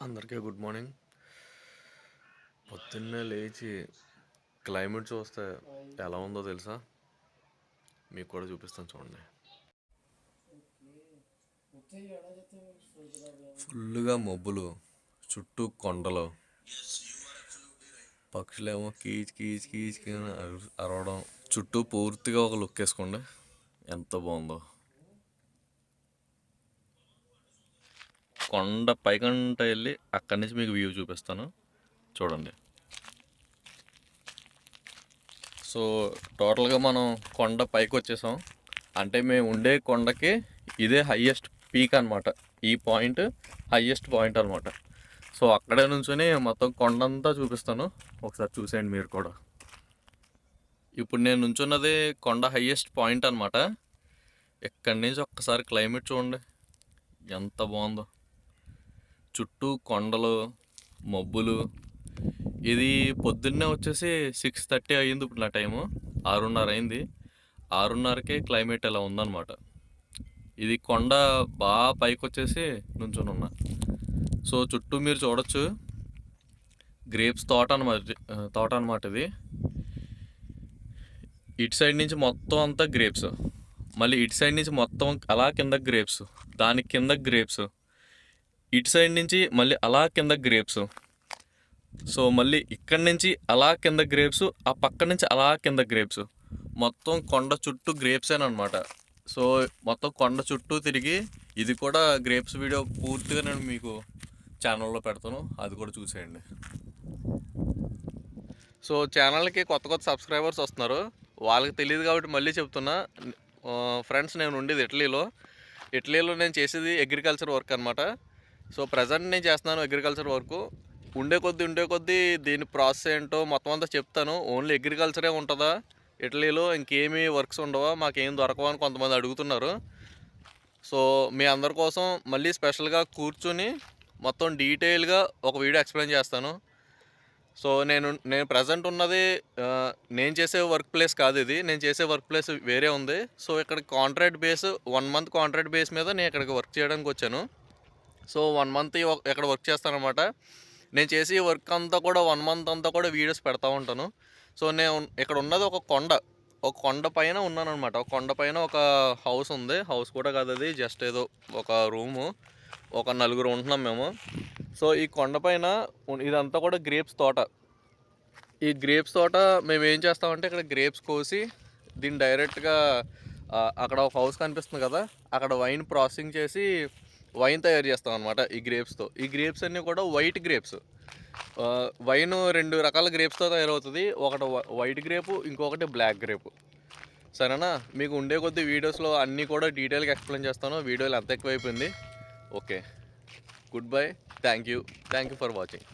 అందరికీ good morning. పొద్దున్నే లేచి క్లైమేట్ చూస్తే ఎలా ఉందో తెలుసా? మీకు కూడా చూపిస్తాను చూడండి. ఫుల్గా మబ్బులు, చుట్టూ కొండలు, పక్షులేమో కీచ్ కీచ్ కీచ్ అని అరవడం, చుట్టూ పూర్తిగా ఒక లుక్ వేసుకోండి ఎంత బాగుందో. కొండ పైకంట వెళ్ళి అక్కడి నుంచి మీకు వ్యూ చూపిస్తాను చూడండి. సో టోటల్గా మనం కొండ పైకి వచ్చేసాం. అంటే మేము ఉండే కొండకి ఇదే హయ్యెస్ట్ పీక్ అనమాట. ఈ పాయింట్ హయ్యెస్ట్ పాయింట్ అనమాట. సో అక్కడే నుంచొని మొత్తం కొండంతా చూపిస్తాను, ఒకసారి చూసేయండి మీరు కూడా. ఇప్పుడు నేను నుంచున్నది కొండ హయ్యెస్ట్ పాయింట్ అనమాట. ఇక్కడి నుంచి ఒక్కసారి క్లైమేట్ చూడండి ఎంత బాగుందో. చుట్టూ కొండలు, మబ్బులు. ఇది పొద్దున్నే వచ్చేసి 6:30 అయ్యింది. ఇప్పుడు నా టైము 6:30 అయింది. 6:30కే క్లైమేట్ ఇలా ఉందన్నమాట. ఇది కొండ బాగా పైకి వచ్చేసి నుంచొని ఉన్నా. సో చుట్టూ మీరు చూడొచ్చు గ్రేప్స్ తోట అనమాట ఇది. ఇటు సైడ్ నుంచి మొత్తం అంతా గ్రేప్స్, మళ్ళీ ఇటు సైడ్ నుంచి మొత్తం అలా కింద గ్రేప్స్, దాని కింద గ్రేప్స్, ఇటు సైడ్ నుంచి మళ్ళీ అలా కింద గ్రేప్స్. సో మళ్ళీ ఇక్కడి నుంచి అలా కింద గ్రేప్స్, ఆ పక్క నుంచి అలా కింద గ్రేప్స్. మొత్తం కొండ చుట్టూ గ్రేప్సేనమాట. సో మొత్తం కొండ చుట్టూ తిరిగి ఇది కూడా గ్రేప్స్ వీడియో పూర్తిగా నేను మీకు ఛానల్లో పెడతాను, అది కూడా చూసేయండి. సో ఛానల్కి కొత్త సబ్స్క్రైబర్స్ వస్తున్నారు, వాళ్ళకి తెలియదు కాబట్టి మళ్ళీ చెప్తున్నా. ఫ్రెండ్స్, నేను ఉండేది ఇటలీలో నేను చేసేది అగ్రికల్చర్ వర్క్ అనమాట. సో ప్రజెంట్ నేను చేస్తున్నాను అగ్రికల్చర్ వర్క్. ఉండే కొద్దీ దీని ప్రాసెస్ ఏంటో మొత్తం అంతా చెప్తాను. ఓన్లీ అగ్రికల్చరే ఉంటుందా ఇటలీలో, ఇంకేమీ వర్క్స్ ఉండవా, మాకేం దొరకవా అని కొంతమంది అడుగుతున్నారు. సో మీ అందరి కోసం మళ్ళీ స్పెషల్గా కూర్చుని మొత్తం డీటెయిల్గా ఒక వీడియో ఎక్స్ప్లెయిన్ చేస్తాను. సో నేను ప్రజెంట్ ఉన్నది నేను చేసే వర్క్ ప్లేస్ కాదు ఇది. నేను చేసే వర్క్ ప్లేస్ వేరే ఉంది. సో ఇక్కడ contract base 1 month contract base మీద నేను ఇక్కడికి వర్క్ చేయడానికి వచ్చాను. సో 1 మంత్ ఇక్కడ వర్క్ చేస్తానమాట. నేను చేసే వర్క్ అంతా కూడా 1 మంత్ అంతా కూడా వీడియోస్ పెడతా ఉంటాను. సో నేను ఇక్కడ ఉన్నది ఒక కొండ పైన ఉన్నాను అనమాట. ఒక కొండ పైన ఒక హౌస్ ఉంది. హౌస్ కూడా కాదు, అది జస్ట్ ఏదో ఒక రూము. ఒక 4 ఉంటున్నాం మేము. సో ఈ కొండపైన ఇదంతా కూడా గ్రేప్స్ తోట. ఈ గ్రేప్స్ తోట మేము ఏం చేస్తామంటే ఇక్కడ గ్రేప్స్ కోసి దీన్ని డైరెక్ట్గా అక్కడ ఒక హౌస్ కనిపిస్తుంది కదా, అక్కడ వైన్ ప్రాసెసింగ్ చేసి వైన్ తయారు చేస్తాం అనమాట ఈ గ్రేప్స్తో. ఈ గ్రేప్స్ అన్నీ కూడా వైట్ గ్రేప్స్. వైన్ 2 రకాల గ్రేప్స్తో తయారవుతుంది. ఒకటి వైట్ గ్రేపు, ఇంకొకటి బ్లాక్ గ్రేపు. సరేనా? మీకు ఉండే కొద్ది వీడియోస్లో అన్నీ కూడా డీటెయిల్గా ఎక్స్ప్లెయిన్ చేస్తాను. వీడియోలు ఎంత ఎక్కువైపోయింది. Okay, good bye. Thank you for watching.